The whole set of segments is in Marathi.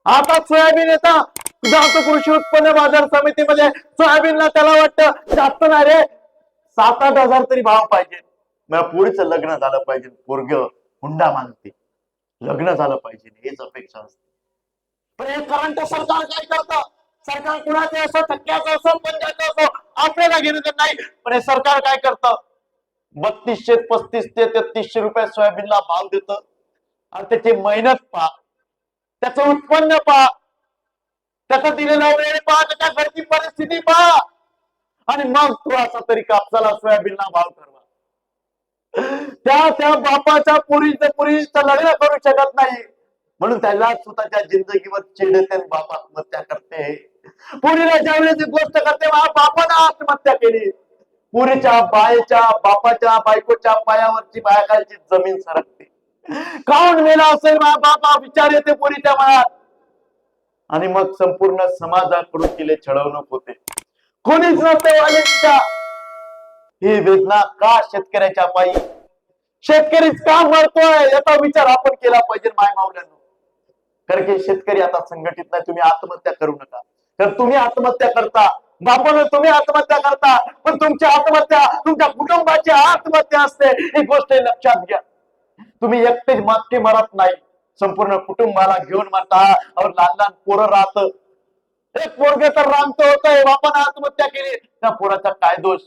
आता सोयाबीन येतात जातो कृषी उत्पन्न बाजार समितीमध्ये, सोयाबीनला त्याला वाटतं जास्त नाही रे, 7-8 हजार तरी भाव पाहिजे. मग पुढचं लग्न झालं पाहिजे, पोरग हुंडा मागते, लग्न झालं पाहिजे हेच अपेक्षा असते. पण हे करंट सरकार काय करतं? सरकार कुणाचे असो, टक्क्याचं असो, पंजाचं असो, आपल्याला घेणं नाही. पण हे सरकार काय करतं? 3200, 3500, 3300 रुपये सोयाबीनला भाव देतं. आणि त्याची मेहनत पहा, त्याचं उत्पन्न पहा, त्याचा दिलेला वेळ पहा, त्याच्या घरची परिस्थिती पहा, आणि मग थोडासा तरी कापसाला सोयाबीनला भाव ठरवा. त्या बापाच्या पुरीचं लग्न करू शकत नाही, म्हणून त्याला स्वतःच्या जिंदगीवर चिडते, बाप आत्महत्या करते. पुरीला ज्यावेळेस गोष्ट करते बापानं आत्महत्या केली, पुरीच्या बापाच्या बायकोच्या पायावरची बायकाची जमीन सरकते. काऊन मेला असेल बापा विचार येते पुरीच्या मनात, आणि मग संपूर्ण समाजाकडून तिले छळवणूक होते. कोणीच नसते वालीच्या. ही वेदना का शेतकऱ्याच्या पायी? शेतकरीच का मरतोय याचा विचार आपण केला पाहिजे माय मावल्यांनो. कारण की शेतकरी आता संघटित नाही. तुम्ही आत्महत्या करू नका, तर तुम्ही आत्महत्या करता, बापानं तुम्ही आत्महत्या करता, पण तुमची आत्महत्या तुमच्या कुटुंबाची आत्महत्या असते, ही गोष्ट लक्षात घ्या. तुम्ही एकटेच मागचे मरत नाही, संपूर्ण कुटुंबाला घेऊन मरता. और लहान लहान पोरं राहत, एक पोरगे तर रामत होतंय, बापानं आत्महत्या केली, त्या पोराचा काय दोष?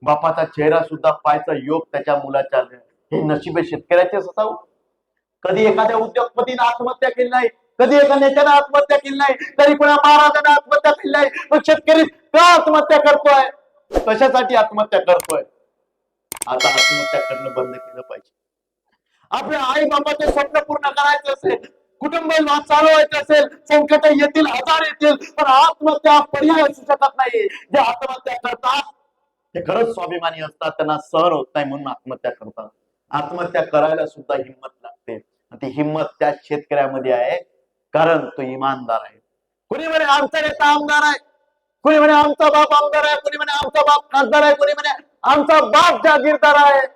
बापाचा चेहरा सुद्धा पाहायचा योग त्याच्या मुलाच्या, हे नशिबे शेतकऱ्याचे असावं. कधी एखाद्या उद्योगपतीने आत्महत्या केली नाही, कधी एका नेत्याने आत्महत्या केली नाही, कधी कोणा महाराजाने आत्महत्या केली नाही. पण शेतकरी का आत्महत्या करतोय? कशासाठी आत्महत्या करतोय? आता आत्महत्या करणं बंद केलं पाहिजे. आपल्या आई बाबाचे स्वप्न पूर्ण करायचे असेल, कुटुंब चालवायचे असेल, संकट येतील, हजार येतील, पण आत्महत्या पर्याय असू शकत नाही. जे आत्महत्या करतात ते खरंच स्वाभिमानी असतात, त्यांना सहन होत नाही म्हणून आत्महत्या करतात. आत्महत्या करायला सुद्धा हिंमत लागते, ती हिंमत त्या शेतकऱ्यामध्ये आहे, कारण तो इमानदार आहे. कोणी म्हणे आमचा नेता आमदार आहे, कोणी म्हणे आमचा बाप आमदार आहे, कोणी म्हणे आमचा बाप खासदार आहे, कोणी म्हणे आमचा बाप जागीरदार आहे.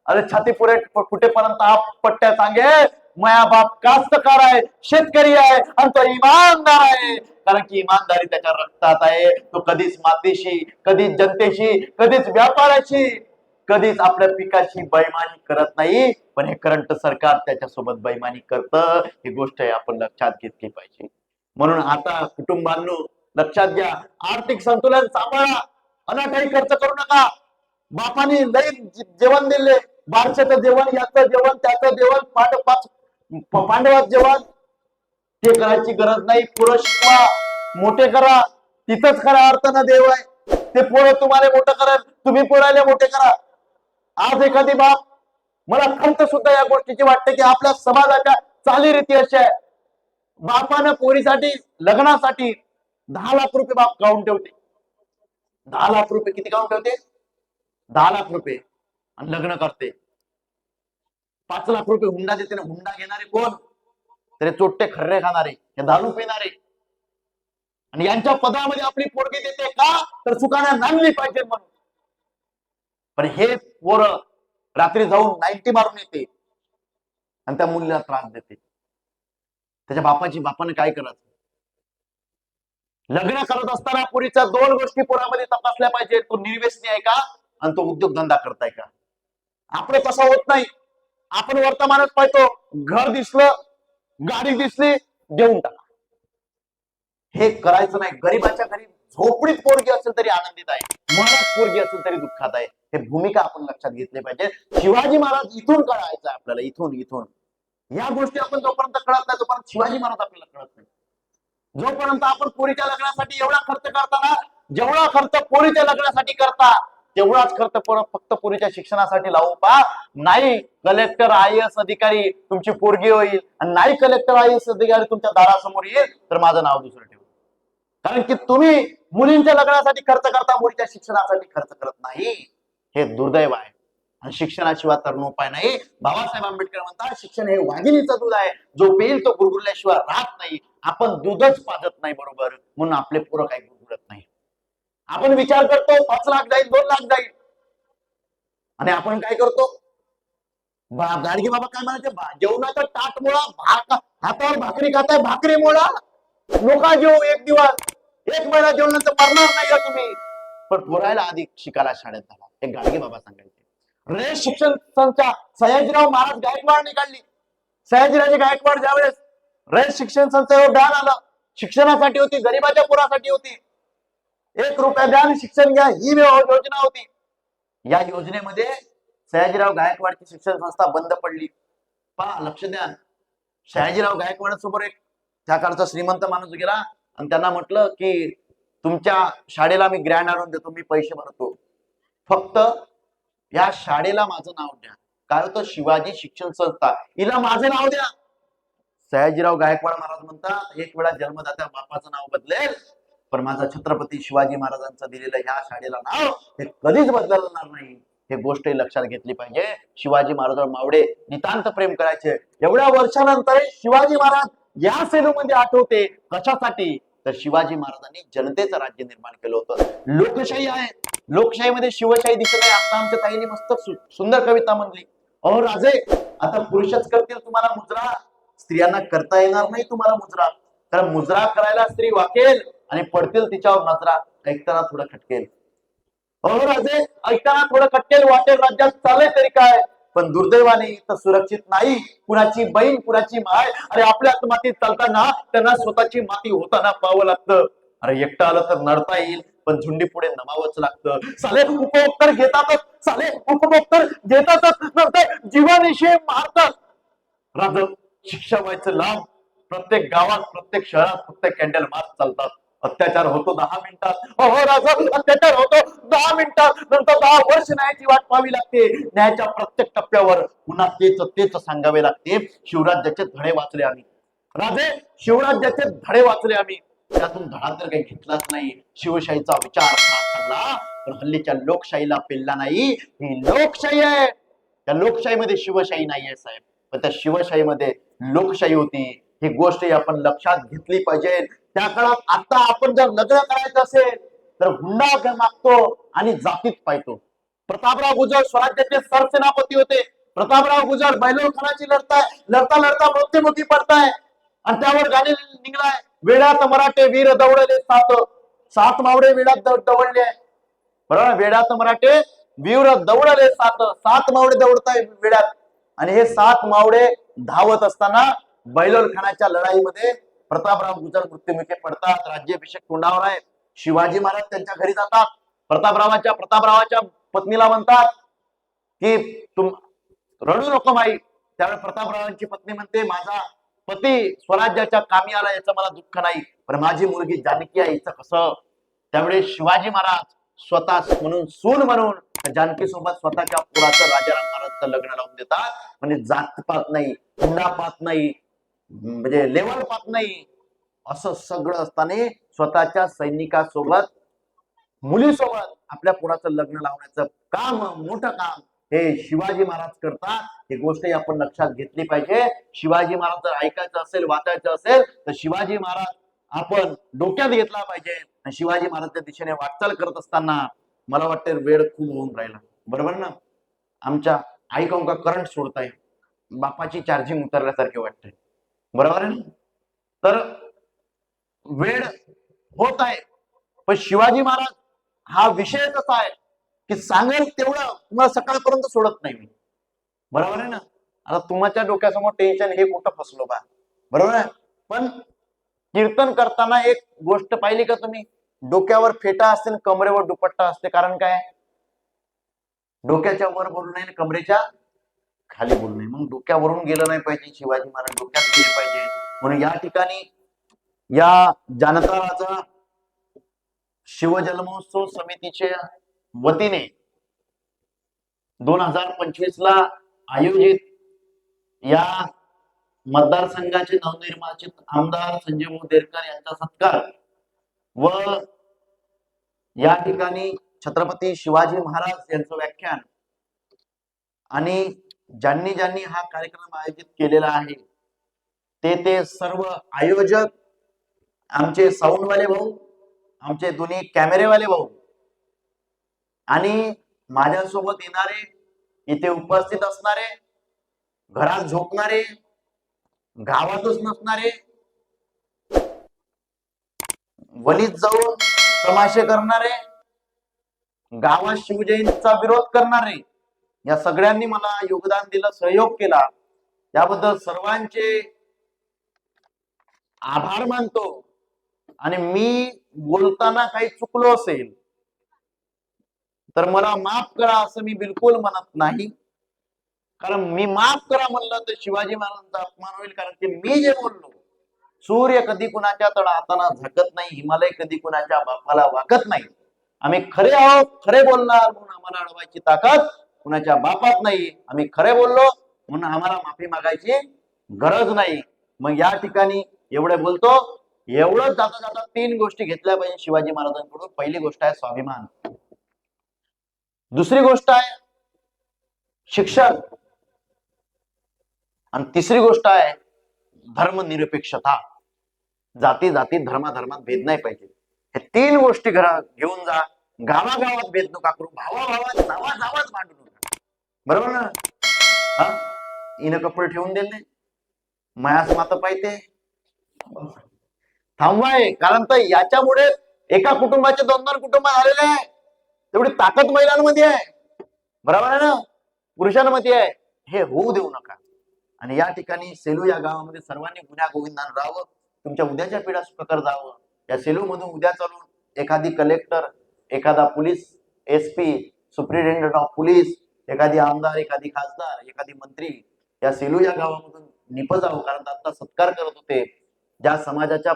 अरे छाती पुरे कुठेपर्यंत आप पट्ट्या सांगे, माया बाप कास्तकार आहे, शेतकरी आहे, आणि तो इमानदार आहे. कारण की इमानदारी त्याच्या रक्तात आहे. तो कधीच मातीशी, कधीच जनतेशी, कधीच व्यापाराशी, कधीच आपल्या पिकाची बैमानी करत नाही. पण हे करंट सरकार त्याच्यासोबत बैमानी करतं, ही गोष्ट आपण लक्षात घेतली पाहिजे. म्हणून आता कुटुंबांनो लक्षात घ्या, आर्थिक संतुलन सांभाळा, अनाठाई खर्च करू नका. बापाने लई जेवण दिले, बारशाचं जेवण, याचं जेवण, त्याचं जेवण, पांडवाचं जेवण, ते करायची गरज नाही. पोरं शिकवा, मोठे करा, तिथंच खऱ्या अर्थानं देव आहे. ते पोरं तुम्हाला मोठं करा, तुम्ही पोराला मोठे करा. आज एखादी बाप, मला खंत सुद्धा या गोष्टीची वाटते की आपल्या समाजाच्या चालीरीती अशा आहे, बापानं पोरीसाठी लग्नासाठी 10 लाख रुपये बाप काढून ठेवते. 10 लाख रुपये किती काढून ठेवते? 10 लाख रुपये, आणि लग्न करते. 5 लाख रुपये हुंडा देते ना. हुंडा घेणारे कोण? तरी चोट्टे खर्रे खाणारे, हे दारू पिणारे. आणि यांच्या पदामध्ये आपली पोरगी देते का? तर सुखाने नांदली पाहिजे म्हणून. पण हे पोरं रात्री जाऊन 90 मारून येते, आणि त्या मुलीला त्रास देते. त्याच्या बापानं काय करायचं? लग्न करत असताना पुरीच्या 2 गोष्टी पोरामध्ये तपासल्या पाहिजे. तो निर्व्यसनी आहे का, आणि तो उद्योगधंदा करताय का? आपलं तसं होत नाही. आपण वर्तमानच पाहतो, घर दिसलं, गाडी दिसली, देऊन टाका. हे करायचं नाही. गरीबाच्या घरी झोपडीत पोरगी असेल तरी आनंदित आहे, मनात पोरगी असेल तरी दुःखात आहे. हे भूमिका आपण लक्षात घेतली पाहिजे. शिवाजी महाराज इथून कळायचं आपल्याला, इथून या गोष्टी आपण जोपर्यंत कळत नाही तोपर्यंत शिवाजी महाराज आपल्याला कळत नाही. जोपर्यंत आपण पोरीच्या लग्नासाठी एवढा खर्च करताना, जेवढा खर्च पोरीच्या लग्नासाठी करता, तेवढाच खर्च फक्त पोरीच्या शिक्षणासाठी लावू पा. नाही कलेक्टर IAS अधिकारी तुमची पोरगी होईल, आणि नाही कलेक्टर IAS अधिकारी तुमच्या दारासमोर येईल, तर माझं नाव दुसरं ठेवू. कारण की तुम्ही मुलींच्या लग्नासाठी खर्च करता, मुलीच्या शिक्षणासाठी खर्च करत नाही. हे दुर्दैव आहे. आणि शिक्षणाशिवाय तर उपाय नाही. बाबासाहेब आंबेडकर म्हणतात, शिक्षण हे वाघिणीचं दूध आहे, जो पेल तो गुरगुरल्याशिवाय राहत नाही. आपण दूधच पाजत नाही बरोबर, म्हणून आपले पोरं काही गुरगुरत नाही. आपण विचार करतो 5 लाख जाईल, 2 लाख जाईल, आणि आपण काय करतो? गाडगे बाबा काय म्हणायचे, जेवणाचा ताट मुळा हातावर भाकरी खाताय, भाकरी मोडा, नका जेवू एक दिवस, एक महिना जेवल्यानंतर मरणार नाही का तुम्ही? पण पोरायला आधी शिकायला शाळेत झाला. एक गाडगे बाबा सांगायचे, रयत शिक्षण संस्था सयाजीराव महाराज गायकवाड काढली. सयाजीराजे गायकवाड ज्यावेळेस रयत शिक्षण संस्थेवर बॅन आलं, शिक्षणासाठी होती, गरिबाच्या पोरासाठी होती. 1 रुपया द्या आणि शिक्षण घ्या ही योजना होती. या योजनेमध्ये सयाजीराव गायकवाडची शिक्षण संस्था बंद पडली. पहा, लक्ष द्या. सयाजीराव गायकवाड समोर एक त्या काळचा श्रीमंत माणूस गेला आणि त्यांना म्हटलं की तुमच्या शाळेला मी ग्रँड आणून देतो, मी पैसे भरतो, फक्त या शाळेला माझं नाव द्या. काय होतं? शिवाजी शिक्षण संस्था. हिला माझं नाव द्या. सयाजीराव गायकवाड महाराज म्हणतात, एक वेळा जन्मदात्या बापाचं नाव बदलेल, पण माझा छत्रपती शिवाजी महाराजांचं दिलेलं ह्या शाळेला नाव हे कधीच बदलणार नाही. हे गोष्ट लक्षात घेतली पाहिजे. शिवाजी महाराज मावडे नितांत प्रेम करायचे. एवढ्या वर्षानंतर शिवाजी महाराज या सेलूमध्ये आठवते. कशासाठी? तर शिवाजी महाराजांनी जनतेचं राज्य निर्माण केलं होतं. लोकशाही आहे, लोकशाहीमध्ये शिवशाही दिसत आहे. आता आमच्या ताईने मस्त सुंदर कविता म्हणली, अहो राजे आता पुरुषच करतील तुम्हाला मुजरा, स्त्रियांना करता येणार नाही तुम्हाला मुजरा. कारण मुजरा करायला स्त्री वाकेल आणि पडतील तिच्यावर नजरा, ऐकताना थोडं खटकेल. अहो राजे ऐकताना थोडं खटकेल, वाटेल राज्यात चालेल तरी काय, पण दुर्दैवाने इथं सुरक्षित नाही कुणाची बहीण कुणाची माय. अरे आपल्या मातीत चालताना त्यांना स्वतःची माती होताना पाहावं लागतं. अरे एकटं आलं तर नडता येईल, पण झुंडी पुढे नमावंच लागतं. साले उपभोक्तर घेतातच, साले उपभोक्तर घेतातच, नंतर जीवानिशी मारतात. राज शिक्षा व्हायचं लांब, प्रत्येक गावात प्रत्येक शहरात प्रत्येक कॅन्डल मार्च चालतात. अत्याचार होतो 10 मिनिटात. हो राजा अत्याचार होतो 10 मिनिटात, नंतर 10 वर्ष न्यायाची वाट पाहावी लागते. न्यायाच्या प्रत्येक टप्प्यावर पुन्हा तेच सांगावे लागते. शिवराज्याचे धडे वाचले आम्ही राजे, शिवराज्याचे धडे वाचले आम्ही. त्यातून धडा तर काही घेतलाच नाही. शिवशाहीचा विचार चांगला, पण हल्लीच्या लोकशाहीला पेलला नाही. ही लोकशाही आहे, त्या लोकशाहीमध्ये शिवशाही नाहीये साहेब, पण त्या शिवशाहीमध्ये लोकशाही होती. ही गोष्ट आपण लक्षात घेतली पाहिजे. त्या काळात आता आपण जर लग्न करायचं असेल तर हुंडा मागतो आणि जातीत पाहतो. प्रतापराव गुजर स्वराज्याचे सरसेनापती होते. प्रतापराव गुजर बैलोरखानाची लढता मृत्युमुखी पडताय आणि त्यावर गाणे निघलाय, वेळात मराठे वीर दौडले सात मावडे वेळात दौडले. बरोबर, वेळात मराठे वीर दौडले सात मावडे दौडताय वेळात. आणि हे 7 मावडे धावत असताना बैलोरखानाच्या लढाईमध्ये प्रतापराव गुजर मृत्युमुखी पडतात. राज्याभिषेक तोंडावर आहे. शिवाजी महाराज त्यांच्या घरी जातात. प्रतापरावाच्या पत्नीला म्हणतात की तुम रडू नको माई. त्यावेळेस प्रतापरावांची पत्नी म्हणते, माझा पती स्वराज्याच्या कामी आला याचं मला दुःख नाही, पण माझी मुलगी जानकी आहे हिचं कसं. त्यावेळेस शिवाजी महाराज स्वतः म्हणून सून म्हणून जानकी सोबत स्वतःच्या पुराचं राजाराम महाराजचं लग्न लावून देतात. म्हणजे जात पात नाही, हुंडा पात नाही, म्हणजे लेवल पात नाही, असं सगळं असताना स्वतःच्या सैनिकासोबत मुलीसोबत आपल्या पुराचं लग्न लावण्याचं काम, मोठं काम हे शिवाजी महाराज करतात. ही गोष्ट आपण लक्षात घेतली पाहिजे. शिवाजी महाराज जर ऐकायचं असेल, वाचायचं असेल तर शिवाजी महाराज आपण डोक्यात घेतला पाहिजे. शिवाजी महाराजच्या दिशेने वाटचाल करत असताना मला वाटतं वेळ खूप होऊन राहिला, बरोबर ना. आमच्या आई का करंट सोडताय, बापाची चार्जिंग उतरल्यासारखे वाटतंय, बरोबर आहे ना. तर वेळ होत आहे, पण शिवाजी महाराज हा विषय कसा आहे की सांगेल तेवढं तुम्हाला सकाळपर्यंत सोडत नाही मी, बरोबर आहे ना. आता तुमच्या डोक्यासमोर टेन्शन हे कुठं फसलो बा, बरोबर आहे. पण कीर्तन करताना एक गोष्ट पाहिली का तुम्ही, डोक्यावर फेटा असते आणि कमरेवर दुपट्टा असते. कारण काय? डोक्याच्या वर बोलू नये, कमरेच्या खाली बोलू नये. मग डोक्यावरून गेलं नाही पाहिजे, शिवाजी महाराज डोक्यात गेले पाहिजे. म्हणून या ठिकाणी या जानता राजा शिवजन्मोत्सव समितीच्या वतीने 2025 ला आयोजित या मतदारसंघाचे नवनिर्वाचित आमदार संजय भाऊ देरकर यांचा सत्कार व या ठिकाणी छत्रपती शिवाजी महाराज यांचं व्याख्यान आणि ज्यांनी हा कार्यक्रम आयोजित केलेला आहे ते सर्व आयोजक, आमचे साऊंडवाले भाऊ, आमचे दोन्ही कॅमेरेवाले भाऊ आणि माझ्यासोबत येणारे, इथे उपस्थित असणारे, घरात झोपणारे, गावातच नसणारे, वलीत जाऊन तमाशे करणारे, गावात शिवजयंतीचा विरोध करणारे, या सगळ्यांनी मला योगदान दिलं, सहयोग केला. याबद्दल सर्वांचे आभार मानतो. आणि मी बोलताना काही चुकलो असेल तर मला माफ करा असं मी बिलकुल म्हणत नाही. कारण मी माफ करा म्हणलं तर शिवाजी महाराजांचा अपमान होईल. कारण की मी जे बोललो, सूर्य कधी कुणाच्या तळ हाताना झाकत नाही, हिमालय कधी कुणाच्या बापाला वाकत नाही. आम्ही खरे आहोत, खरे बोलणार म्हणून आम्हाला अडवायची ताकद कुणाच्या बापात नाही. आम्ही खरे बोललो म्हणून आम्हाला माफी मागायची गरज नाही. मग या ठिकाणी एवढे बोलतो. एवढं जाता जाता 3 गोष्टी घेतल्या पाहिजे शिवाजी महाराजांकडून. पहिली गोष्ट आहे स्वाभिमान, दुसरी गोष्ट आहे शिक्षण, आणि तिसरी गोष्ट आहे धर्मनिरपेक्षता. जाती जाती धर्माधर्मात भेद नाही पाहिजे. हे 3 गोष्टी घरात घेऊन जा. गावागावात भेद नका करू, भावाभावात नावाजावात मांडू नका. बरोबर ना? हा, इन कपडे ठेवून दिले मायास माता पाहिजे थांबवाय. कारण तर याच्यामुळे एका कुटुंबाचे 2-2 कुटुंब झालेले आहे. तेवढी ताकद महिलांमध्ये आहे, बरोबर आहे ना, पुरुषांमध्ये आहे. हे होऊ देऊ नका. आणि या ठिकाणी सेलू या गावामध्ये सर्वांनी गुन्ह्या गोविंदान राहावं, तुमच्या उद्याच्या पिढ्या सुखकर जावं. या सेलू मधून उद्या चालून एखादी कलेक्टर, एखादा police SP, superintendent of police, एखादी आमदार, एखादी खासदार, एखादी मंत्री या सेलू या गावामधून निपजावं. कारण आता सत्कार करत होते, ज्या समाजाच्या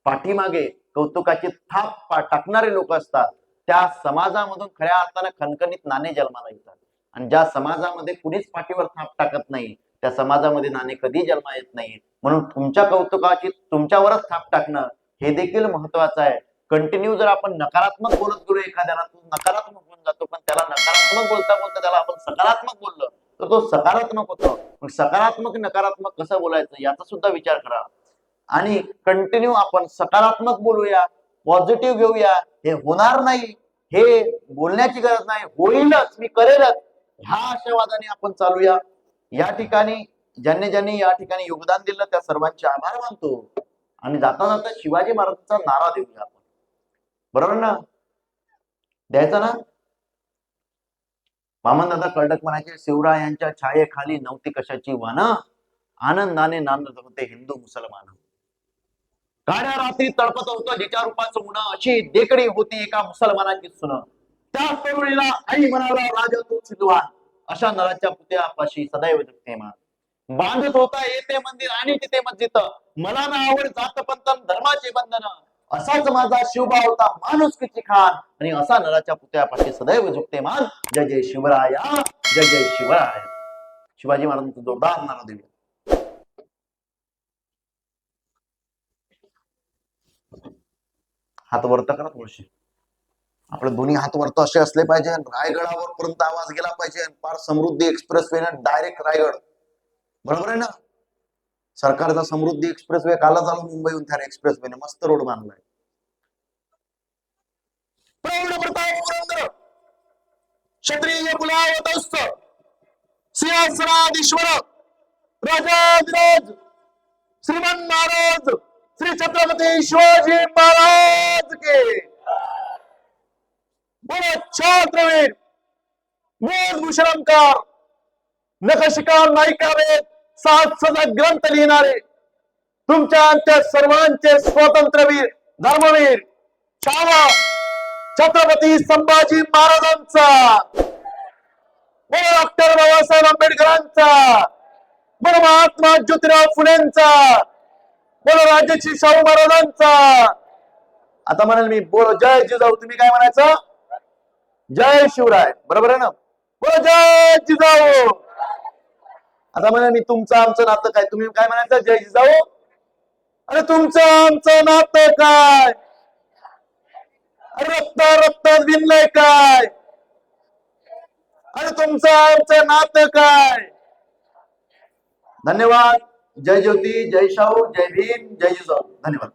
पाठीमागे कौतुकाची थाप टाकणारे लोक असतात, त्या समाजामधून खऱ्या अर्थाने खणखणीत नाणे जन्माला येतात. आणि ज्या समाजामध्ये कुणीच पाठीवर थाप टाकत नाही, त्या समाजामध्ये नाणे कधी जन्मा येत नाही. म्हणून तुमच्या कौतुकाची तुमच्यावरच थाप टाकणं हे देखील महत्वाचं आहे. कंटिन्यू जर आपण नकारात्मक बोलत गेलो एखाद्याला, तो नकारात्मक होऊन जातो. पण त्याला नकारात्मक बोलता बोलता त्याला आपण सकारात्मक बोललो तर तो सकारात्मक होतो. मग सकारात्मक नकारात्मक कसं बोलायचं याचा सुद्धा विचार करा. आणि कंटिन्यू आपण सकारात्मक बोलूया, पॉझिटिव्ह घेऊया. हे होणार नाही हे बोलण्याची गरज नाही, होईलच, मी करेलच, ह्या आशावादाने आपण चालूया. या ठिकाणी ज्यांनी ज्यांनी या ठिकाणी योगदान दिलं त्या सर्वांचे आभार मानतो. आणि जाता जाता शिवाजी महाराजांचा नारा देऊया आपण, बरोबर ना? द्यायचा ना? वामनदादा कर्डक म्हणायचे, शिवरायांच्या छायेखाली नव्हती कशाची वान, आनंदाने नांदत होते हिंदू मुसलमान. काळ्या रात्री तळपत होतं जिच्या रूपाचं उन, अशी देखडी होती एका मुसलमानाची सुन. त्या तरुणीला आई म्हणाला राजा तो सिद्धवान, अशा नराच्या पुत्यापाशी सदैव मान. बांधत होता येते मंदिर आणि तिथे मस्जिद, मला ना आवड जात पंथन धर्माचे बंधन. असाच माझा शिवबा होता माणुसकीची खान, आणि असा नराच्या पुत्यापाशी सदैव झुकते मान. जय जय शिवराया, जय जय शिवराया. शिवाजी महाराजांचा जोरदार नारा देऊया. हात वरत करा थोडेसे. आपले दोन्ही हात वरत असे असले पाहिजे. रायगडावर पर्यंत आवाज गेला पाहिजे. पार समृद्धी एक्सप्रेस वे डायरेक्ट रायगड, बरोबर आहे ना? सरकारचा समृद्धी एक्सप्रेस वे काला चालू मुंबईहून त्या एक्सप्रेस वे मस्त रोड बांधलाय. प्रौढ प्रताप पुरंदर क्षत्रिय कुलावतस्थ सिंहासनाधीश्वर राजाधिराज श्रीमन महाराज श्री छत्रपती शिवाजी महाराज के बोलो. छात्रवीर वेदभूषणकार, नखशिकार नायिकावे, 7 सजा ग्रंथ लिहिणारे, तुमच्या त्या सर्वांचे स्वातंत्र्यवीर, धर्मवीर, छावा छत्रपती संभाजी महाराजांचा, बोलो डॉक्टर बाबासाहेब आंबेडकरांचा, बोलो महात्मा ज्योतिराव फुलेंचा, बोलो राजश्री शाहू महाराजांचा. आता म्हणाल मी बोलो जय जिजाऊ, तुम्ही काय म्हणायचं? जय शिवराय, बरोबर आहे ना? बोलो जय जिजाऊ. आता म्हणाल मी तुमचं आमचं नातं काय, तुम्ही काय म्हणायचं? जय जिजाऊ. अरे तुमचं आमचं नातं काय? रक्त रक्तात भिनलंय काय? अरे तुमचं आमचं नातं काय? धन्यवाद. जय ज्योती, जय शाहू, जय भीम, जय जिजाऊ. धन्यवाद.